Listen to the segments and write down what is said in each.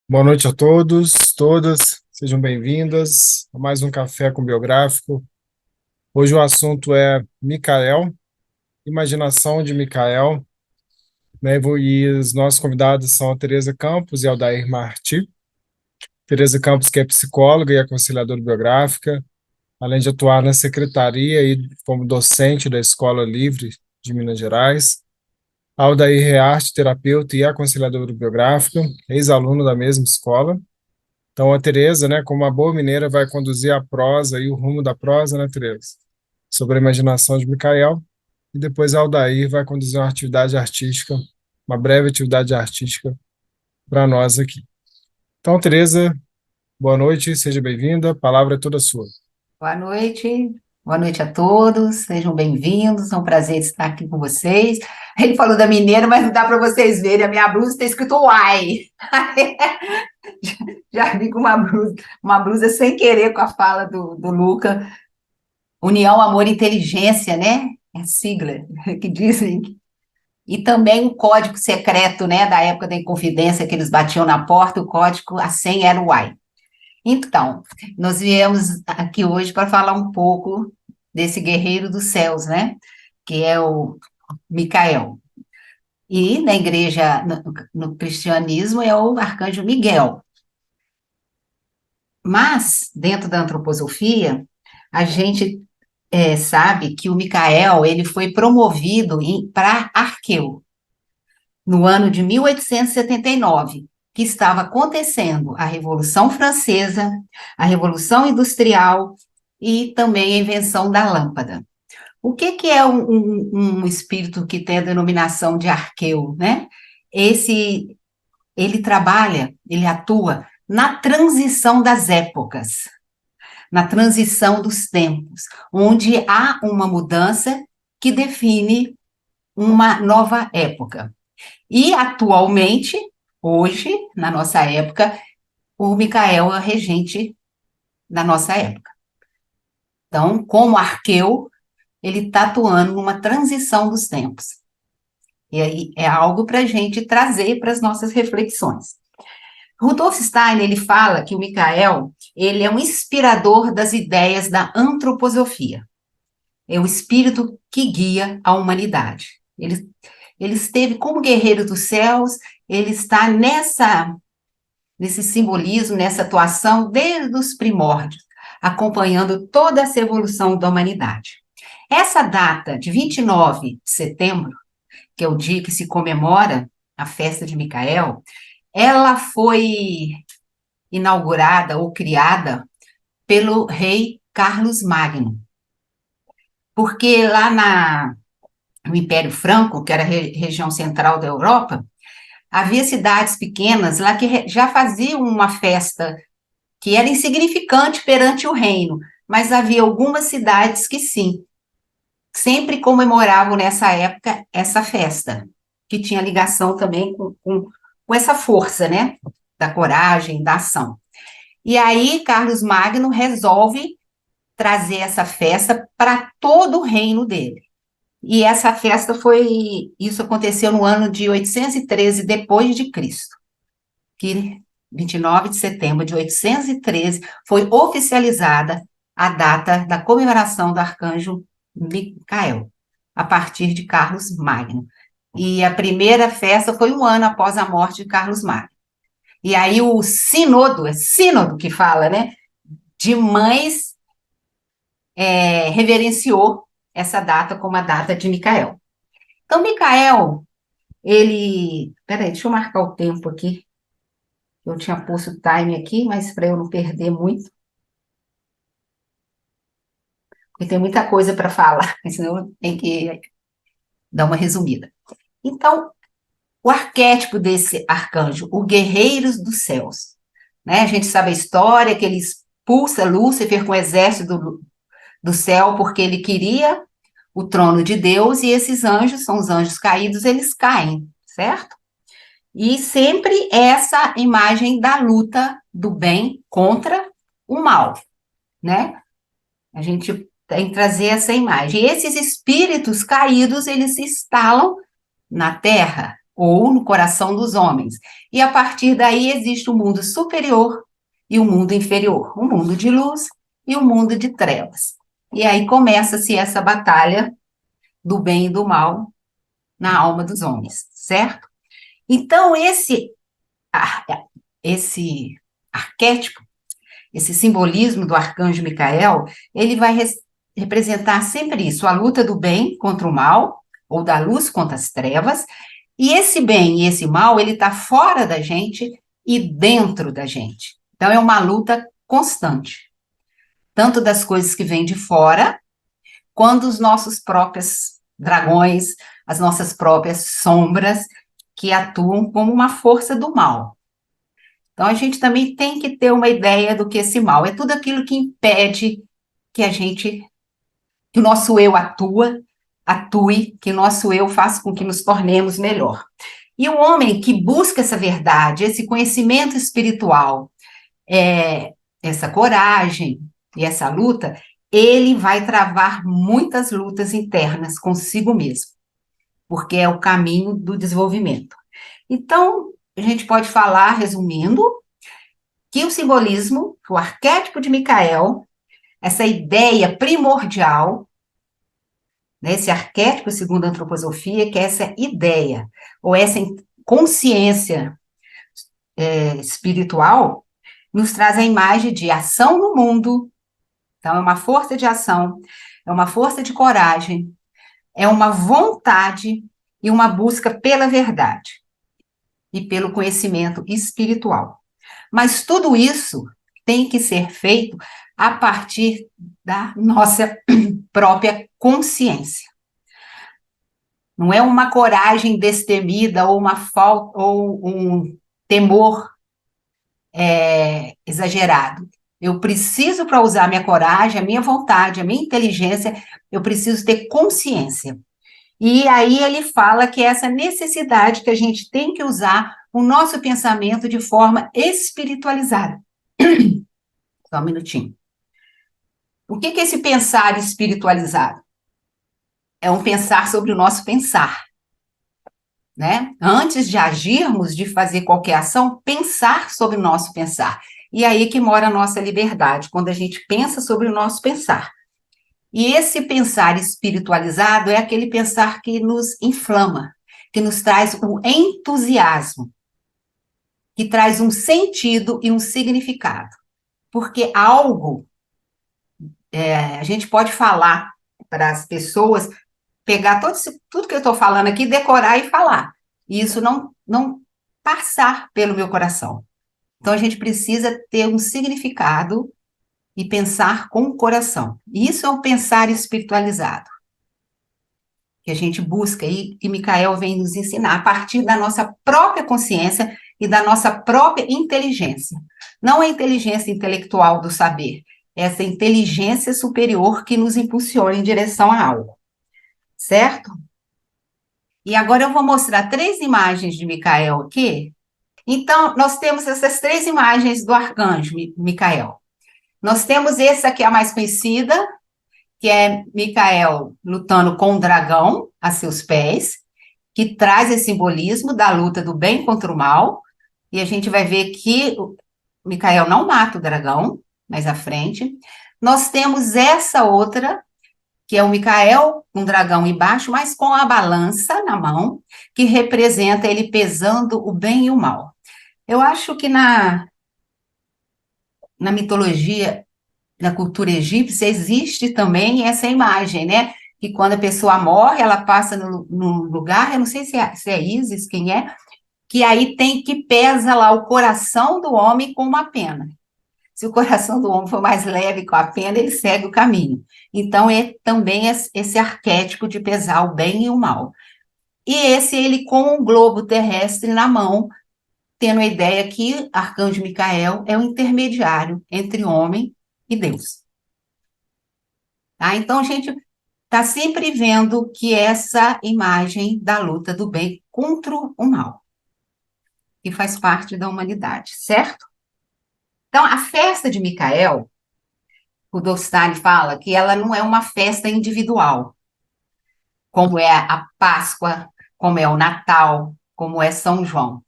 Boa noite a todos, todas, sejam bem-vindas a mais um Café com Biográfico. Hoje o assunto é Micael, imaginação de Micael, né? E os nossos convidados são a Tereza Campos e Aldair Marti. Tereza Campos, que é psicóloga e aconselhadora biográfica, além de atuar na secretaria e como docente da Escola Livre de Minas Gerais. Aldair Rearte, terapeuta e aconselhadora biográfica, ex-aluno da mesma escola. Então, a Tereza, né, como uma boa mineira, vai conduzir a prosa e o rumo da prosa, né, Tereza? Sobre a imaginação de Micael. E depois a Aldair vai conduzir uma atividade artística, uma breve atividade artística para nós aqui. Então, Tereza, boa noite, seja bem-vinda, a palavra é toda sua. Boa noite a todos, sejam bem-vindos, é um prazer estar aqui com vocês. Ele falou da mineira, mas não dá para vocês verem, a minha blusa está escrito Uai. Já vi com uma blusa sem querer com a fala do Luca. União, Amor e Inteligência, né? É a sigla que dizem. E também um código secreto, né, da época da Inconfidência, que eles batiam na porta, o código, a senha era o Uai. Então, nós viemos aqui hoje para falar um pouco desse guerreiro dos céus, né? Que é o Micael. E na igreja, no cristianismo, é o arcanjo Miguel. Mas, dentro da antroposofia, a gente sabe que o Micael ele foi promovido para arqueu no ano de 1879, que estava acontecendo a Revolução Francesa, a Revolução Industrial e também a invenção da lâmpada. O que é um espírito que tem a denominação de arqueu, né? Esse, ele trabalha, ele atua na transição das épocas, na transição dos tempos, onde há uma mudança que define uma nova época. E atualmente, hoje, na nossa época, o Micael é o regente da nossa época. Então, como arqueu, ele está atuando numa transição dos tempos. E aí é algo para a gente trazer para as nossas reflexões. Rudolf Steiner, ele fala que o Micael, ele é um inspirador das ideias da antroposofia. É o espírito que guia a humanidade. Ele esteve como guerreiro dos céus, ele está nesse simbolismo, nessa atuação desde os primórdios, acompanhando toda essa evolução da humanidade. Essa data de 29 de setembro, que é o dia que se comemora a festa de Micael, ela foi inaugurada ou criada pelo rei Carlos Magno, porque lá no Império Franco, que era a região central da Europa, havia cidades pequenas lá que já faziam uma festa que era insignificante perante o reino, mas havia algumas cidades que sim, sempre comemoravam nessa época essa festa, que tinha ligação também com essa força, né, da coragem, da ação. E aí Carlos Magno resolve trazer essa festa para todo o reino dele. E essa festa isso aconteceu no ano de 813 depois de Cristo, que 29 de setembro de 813 foi oficializada a data da comemoração do arcanjo Micael, a partir de Carlos Magno. E a primeira festa foi um ano após a morte de Carlos Magno. E aí o sínodo, é sínodo que fala, né? De mães reverenciou essa data como a data de Micael. Então, Micael, ele. Peraí, deixa eu marcar o tempo aqui. Eu tinha posto o time aqui, mas para eu não perder muito, porque tem muita coisa para falar, senão tem que dar uma resumida. Então, o arquétipo desse arcanjo, o guerreiro dos céus, né? A gente sabe a história que ele expulsa Lúcifer com o exército do céu porque ele queria o trono de Deus e esses anjos, são os anjos caídos, eles caem, certo? E sempre essa imagem da luta do bem contra o mal, né? A gente tem que trazer essa imagem. E esses espíritos caídos, eles se instalam na Terra ou no coração dos homens. E a partir daí existe o mundo superior e o mundo inferior, o mundo de luz e o mundo de trevas. E aí começa-se essa batalha do bem e do mal na alma dos homens, certo? Então, esse arquétipo, esse simbolismo do arcanjo Micael, ele vai representar sempre isso, a luta do bem contra o mal, ou da luz contra as trevas, e esse bem e esse mal, ele está fora da gente e dentro da gente. Então, é uma luta constante, tanto das coisas que vêm de fora, quanto os nossos próprios dragões, as nossas próprias sombras, que atuam como uma força do mal. Então, a gente também tem que ter uma ideia do que esse mal é tudo aquilo que impede que o nosso eu atue, que o nosso eu faça com que nos tornemos melhor. E o homem que busca essa verdade, esse conhecimento espiritual, essa coragem e essa luta, ele vai travar muitas lutas internas consigo mesmo, porque é o caminho do desenvolvimento. Então, a gente pode falar, resumindo, que o simbolismo, o arquétipo de Micael, essa ideia primordial, né, esse arquétipo, segundo a antroposofia, que é essa ideia, ou essa consciência espiritual, nos traz a imagem de ação no mundo. Então, é uma força de ação, é uma força de coragem, é uma vontade e uma busca pela verdade e pelo conhecimento espiritual. Mas tudo isso tem que ser feito a partir da nossa própria consciência. Não é uma coragem destemida ou uma falta ou um temor exagerado. Eu preciso, para usar minha coragem, a minha vontade, a minha inteligência, eu preciso ter consciência. E aí ele fala que é essa necessidade que a gente tem que usar o nosso pensamento de forma espiritualizada. Só um minutinho. O que é esse pensar espiritualizado? É um pensar sobre o nosso pensar, né? Antes de agirmos, de fazer qualquer ação, pensar sobre o nosso pensar. E aí que mora a nossa liberdade, quando a gente pensa sobre o nosso pensar. E esse pensar espiritualizado é aquele pensar que nos inflama, que nos traz o entusiasmo, que traz um sentido e um significado. Porque algo, a gente pode falar para as pessoas, pegar tudo que eu estou falando aqui, decorar e falar. E isso não passar pelo meu coração. Então, a gente precisa ter um significado e pensar com o coração. E isso é um pensar espiritualizado, que a gente busca, e Micael vem nos ensinar a partir da nossa própria consciência e da nossa própria inteligência. Não a inteligência intelectual do saber, essa inteligência superior que nos impulsiona em direção a algo, certo? E agora eu vou mostrar 3 imagens de Micael aqui. Então, nós temos essas 3 imagens do arcanjo Micael. Nós temos essa que é a mais conhecida, que é Micael lutando com o dragão a seus pés, que traz esse simbolismo da luta do bem contra o mal. E a gente vai ver que o Micael não mata o dragão, mais à frente. Nós temos essa outra, que é o Micael, um dragão embaixo, mas com a balança na mão, que representa ele pesando o bem e o mal. Eu acho que na mitologia, na cultura egípcia, existe também essa imagem, né? Que quando a pessoa morre, ela passa no lugar, eu não sei se é Ísis, quem é, que aí tem que pesa lá o coração do homem com uma pena. Se o coração do homem for mais leve com a pena, ele segue o caminho. Então, é também esse arquétipo de pesar o bem e o mal. E esse, ele com um globo terrestre na mão, tendo a ideia que Arcanjo Micael é o intermediário entre homem e Deus. Tá? Então, a gente está sempre vendo que essa imagem da luta do bem contra o mal, que faz parte da humanidade, certo? Então, a festa de Micael, o Dostani fala que ela não é uma festa individual, como é a Páscoa, como é o Natal. como é São João.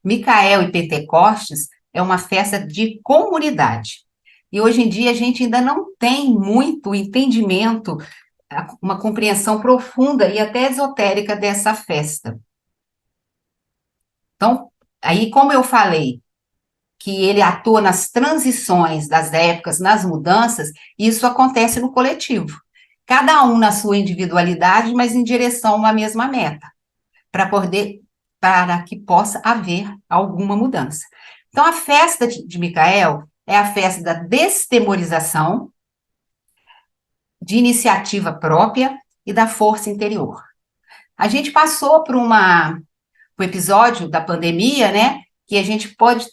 Micael e Pentecostes é uma festa de comunidade. E hoje em dia a gente ainda não tem muito entendimento, uma compreensão profunda e até esotérica dessa festa. Então, aí, como eu falei, que ele atua nas transições das épocas, nas mudanças, isso acontece no coletivo. Cada um na sua individualidade, mas em direção a uma mesma meta, para que possa haver alguma mudança. Então, a festa de Micael é a festa da destemorização, de iniciativa própria e da força interior. A gente passou por um episódio da pandemia, né, que a gente pode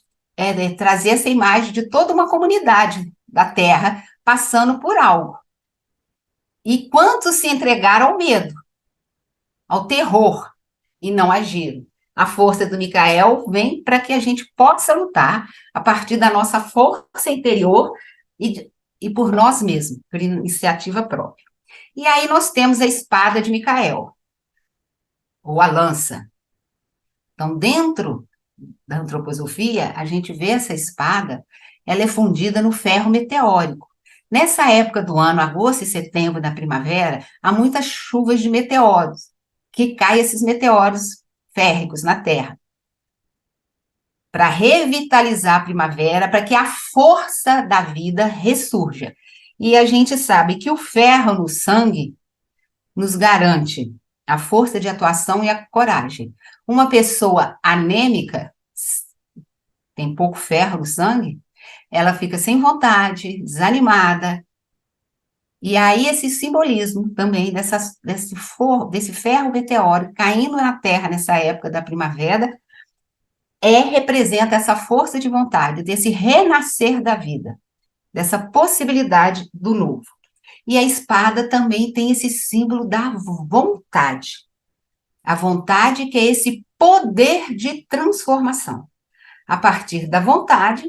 trazer essa imagem de toda uma comunidade da Terra passando por algo. E quantos se entregaram ao medo, ao terror, e não agiram? A força do Micael vem para que a gente possa lutar a partir da nossa força interior e por nós mesmos, por iniciativa própria. E aí nós temos a espada de Micael, ou a lança. Então, dentro da antroposofia, a gente vê essa espada, ela é fundida no ferro meteórico. Nessa época do ano, agosto e setembro, na primavera, há muitas chuvas de meteoros, que caem esses meteoros férricos na Terra, para revitalizar a primavera, para que a força da vida ressurja. E a gente sabe que o ferro no sangue nos garante a força de atuação e a coragem. Uma pessoa anêmica, tem pouco ferro no sangue, ela fica sem vontade, desanimada. E aí esse simbolismo também desse ferro meteórico caindo na Terra nessa época da primavera representa essa força de vontade, desse renascer da vida, dessa possibilidade do novo. E a espada também tem esse símbolo da vontade. A vontade que é esse poder de transformação. A partir da vontade,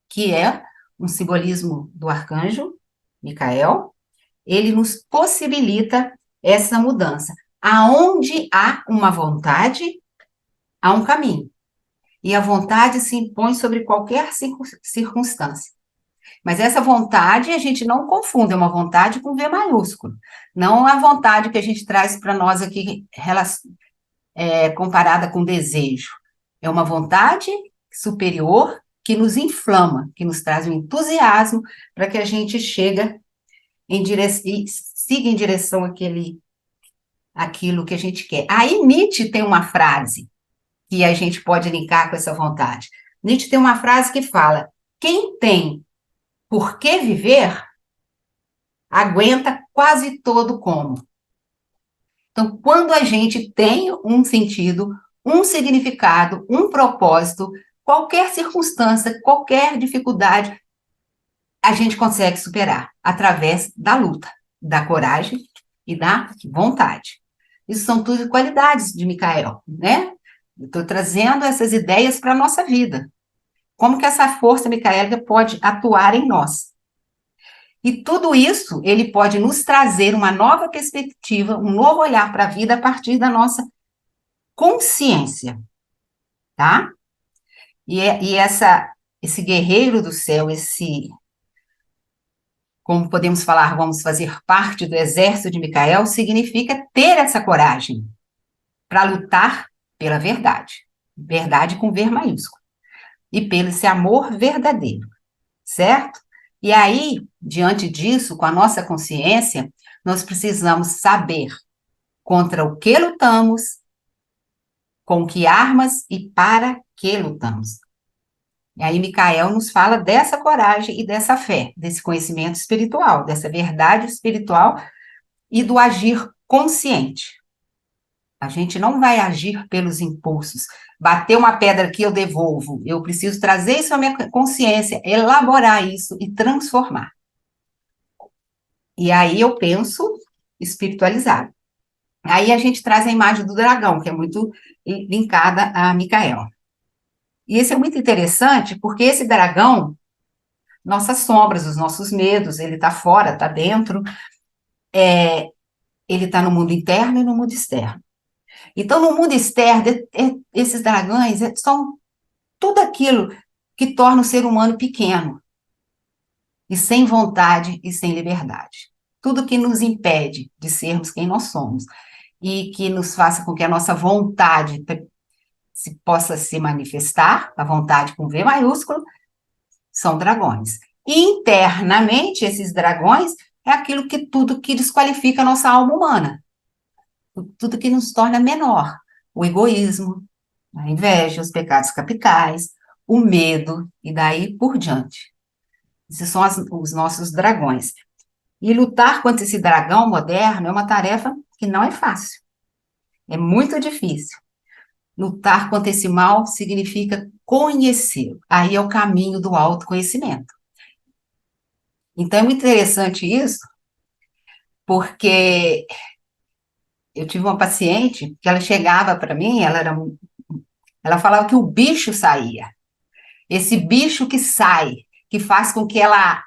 que é um simbolismo do arcanjo Micael, ele nos possibilita essa mudança. Aonde há uma vontade, há um caminho. E a vontade se impõe sobre qualquer circunstância. Mas essa vontade a gente não confunde, é uma vontade com V maiúsculo. Não a vontade que a gente traz para nós aqui comparada com desejo. É uma vontade superior que nos inflama, que nos traz um entusiasmo para que a gente siga em direção àquilo que a gente quer. Aí Nietzsche tem uma frase que a gente pode linkar com essa vontade. Nietzsche tem uma frase que fala: quem tem por que viver, aguenta quase todo como. Então, quando a gente tem um sentido, um significado, um propósito, qualquer circunstância, qualquer dificuldade, a gente consegue superar através da luta, da coragem e da vontade. Isso são tudo qualidades de Micael, né? Estou trazendo essas ideias para a nossa vida. Como que essa força micaélica pode atuar em nós? E tudo isso, ele pode nos trazer uma nova perspectiva, um novo olhar para a vida a partir da nossa consciência, tá? Esse guerreiro do céu, como podemos falar, vamos fazer parte do exército de Micael, significa ter essa coragem para lutar pela verdade. Verdade com V maiúsculo. E pelo esse amor verdadeiro, certo? E aí, diante disso, com a nossa consciência, nós precisamos saber contra o que lutamos, com que armas e para que lutamos. E aí, Micael nos fala dessa coragem e dessa fé, desse conhecimento espiritual, dessa verdade espiritual e do agir consciente. A gente não vai agir pelos impulsos. Bater uma pedra aqui, eu devolvo. Eu preciso trazer isso à minha consciência, elaborar isso e transformar. E aí eu penso espiritualizado. Aí a gente traz a imagem do dragão, que é muito linkada a Micael. E esse é muito interessante, porque esse dragão, nossas sombras, os nossos medos, ele está fora, está dentro, ele está no mundo interno e no mundo externo. Então, no mundo externo, esses dragões são tudo aquilo que torna o ser humano pequeno, e sem vontade e sem liberdade. Tudo que nos impede de sermos quem nós somos e que nos faça com que a nossa vontade possa se manifestar, a vontade com V maiúsculo, são dragões. E internamente, esses dragões é aquilo que tudo que desqualifica a nossa alma humana, tudo que nos torna menor, o egoísmo, a inveja, os pecados capitais, o medo e daí por diante. Esses são os nossos dragões. E lutar contra esse dragão moderno é uma tarefa que não é fácil. É muito difícil. Lutar contra esse mal significa conhecê-lo. Aí é o caminho do autoconhecimento. Então é muito interessante isso, porque eu tive uma paciente que ela chegava para mim, ela falava que o bicho saía. Esse bicho que sai, que faz com que ela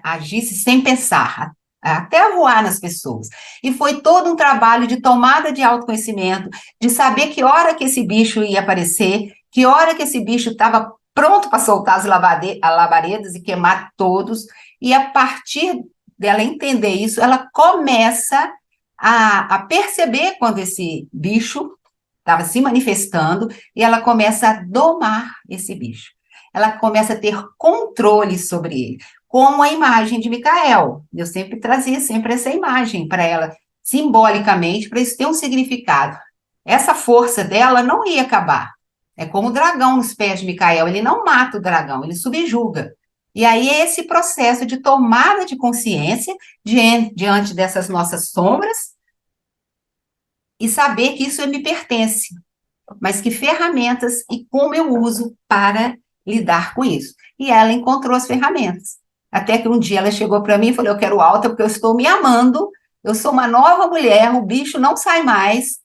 agisse sem pensar, até voar nas pessoas. E foi todo um trabalho de tomada de autoconhecimento, de saber que hora que esse bicho ia aparecer, que hora que esse bicho estava pronto para soltar as labaredas e queimar todos, e a partir dela entender isso, ela começa a perceber quando esse bicho estava se manifestando, e ela começa a domar esse bicho. Ela começa a ter controle sobre ele, como a imagem de Micael. Eu sempre trazia essa imagem para ela, simbolicamente, para isso ter um significado. Essa força dela não ia acabar. É como o dragão nos pés de Micael, ele não mata o dragão, ele subjuga. E aí é esse processo de tomada de consciência diante dessas nossas sombras e saber que isso me pertence, mas que ferramentas e como eu uso para lidar com isso. E ela encontrou as ferramentas. Até que um dia ela chegou para mim e falou: eu quero alta porque eu estou me amando, eu sou uma nova mulher, o bicho não sai mais,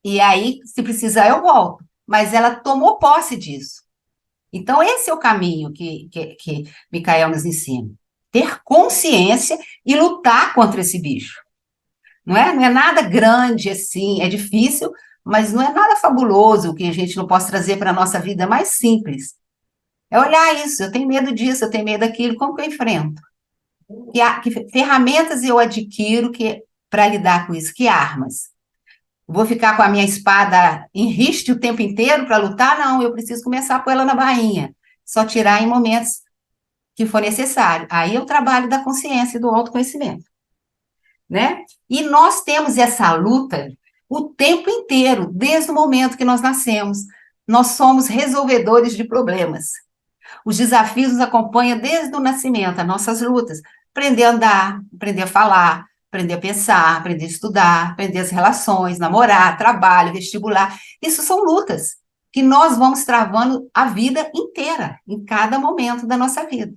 e aí, se precisar, eu volto. Mas ela tomou posse disso. Então, esse é o caminho que Micael nos ensina. Ter consciência e lutar contra esse bicho. Não é? Não é nada grande assim, é difícil, mas não é nada fabuloso que a gente não possa trazer para a nossa vida mais simples. É olhar isso, eu tenho medo disso, eu tenho medo daquilo, como que eu enfrento? Que ferramentas eu adquiro para lidar com isso? Que armas? Vou ficar com a minha espada em riste o tempo inteiro para lutar? Não, eu preciso começar a pôr ela na bainha. Só tirar em momentos que for necessário. Aí eu trabalho da consciência e do autoconhecimento, né? E nós temos essa luta o tempo inteiro, desde o momento que nós nascemos. Nós somos resolvedores de problemas. Os desafios nos acompanham desde o nascimento, as nossas lutas. Aprender a andar, aprender a falar, aprender a pensar, aprender a estudar, aprender as relações, namorar, trabalho, vestibular. Isso são lutas que nós vamos travando a vida inteira, em cada momento da nossa vida.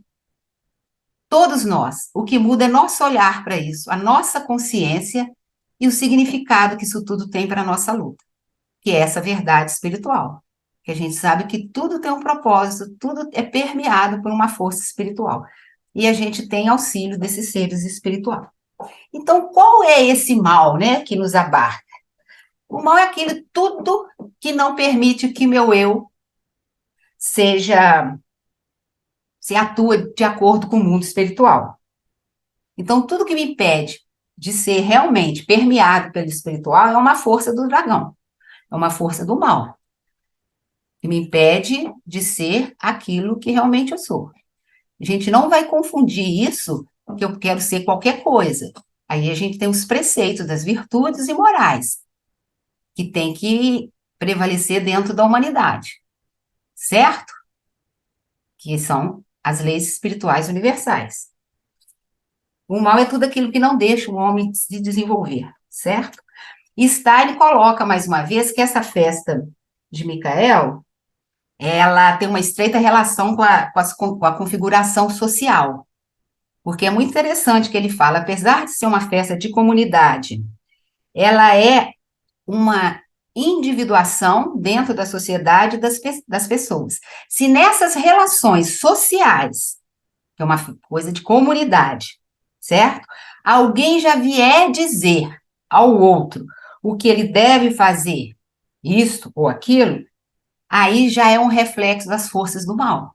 Todos nós. O que muda é nosso olhar para isso, a nossa consciência e o significado que isso tudo tem para a nossa luta, que é essa verdade espiritual. Que a gente sabe que tudo tem um propósito, tudo é permeado por uma força espiritual. E a gente tem auxílio desses seres espirituais. Então, qual é esse mal, né, que nos abarca? O mal é aquilo tudo que não permite que meu eu se atue de acordo com o mundo espiritual. Então, tudo que me impede de ser realmente permeado pelo espiritual é uma força do dragão, é uma força do mal, que me impede de ser aquilo que realmente eu sou. A gente não vai confundir isso que eu quero ser qualquer coisa. Aí a gente tem os preceitos das virtudes e morais, que tem que prevalecer dentro da humanidade, certo? Que são as leis espirituais universais. O mal é tudo aquilo que não deixa o homem se desenvolver, certo? E Stein coloca, mais uma vez, que essa festa de Micael, ela tem uma estreita relação com a configuração social. Porque é muito interessante que ele fala, apesar de ser uma festa de comunidade, ela é uma individuação dentro da sociedade das pessoas. Se nessas relações sociais, que é uma coisa de comunidade, certo? Alguém já vier dizer ao outro o que ele deve fazer, isto ou aquilo, aí já é um reflexo das forças do mal.